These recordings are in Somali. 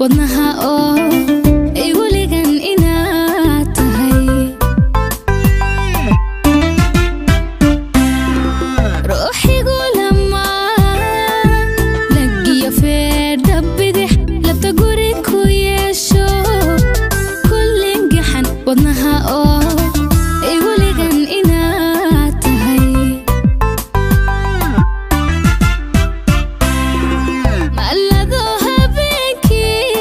wadnaha oo igu ligan inaad tahay ruuxigu lamaan lagiyo feedha bidix labta guri ku yeesho kullin gaxan wadnaha oo igu ligan inaad tahay malado habeenkii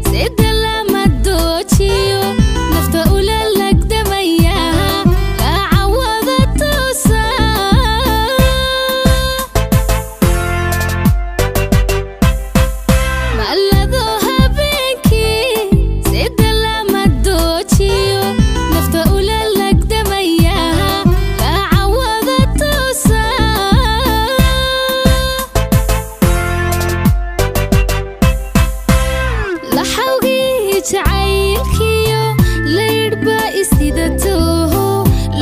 sida lama doojiyo nafta ula lagdamaya laacawada toosa malado habeenkii sida lama doojiyo nafta ula lagdamaya laacawada toosa laxawgii jacaylkiyo laydhba isidatooho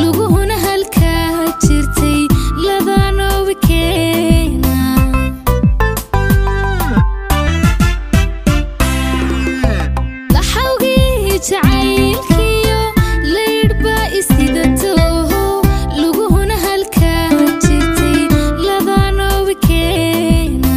luguhuna halkaa jirtay ladanoobi keena laxawgii jacaylkiyo laydhba isidatooho luguhuna halkaa jirtay ladanoobi keena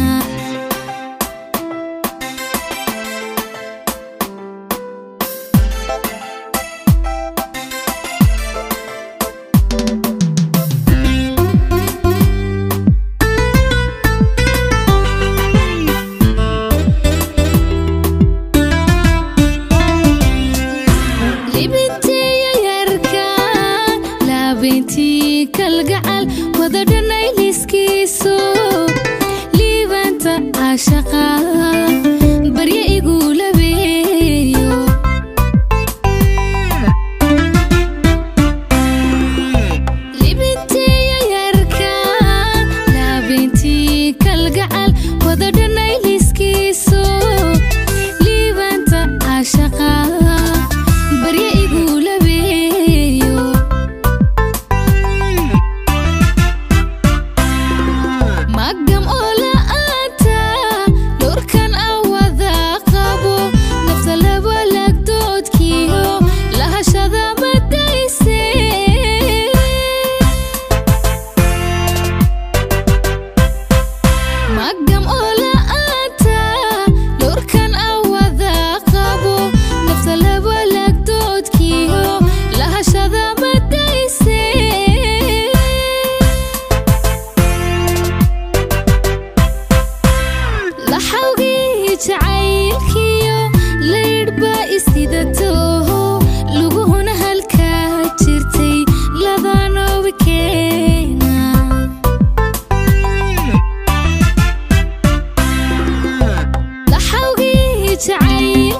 libintiya yarkaan laabintii kalgacal wada dhanay liskiiso liibanta caashaqa barya igu labeeyo libintiya yarkaan laabintii kalgacal wada dhanay liskiiso liibanta caashaqa barya igu labeeyo magam oo la'aanta dhowrkan awada qabo nafta laba lagdoodkiyo lahashada madayse magam oo la'aanta dhowrkan awada qabo nafta laba lagdoodkiyo lahashada madayse laxawgii jacaylkiyo laydhba isidatooho luguhuna halkaa jirtay ladanoobi keena laxawgii jacayl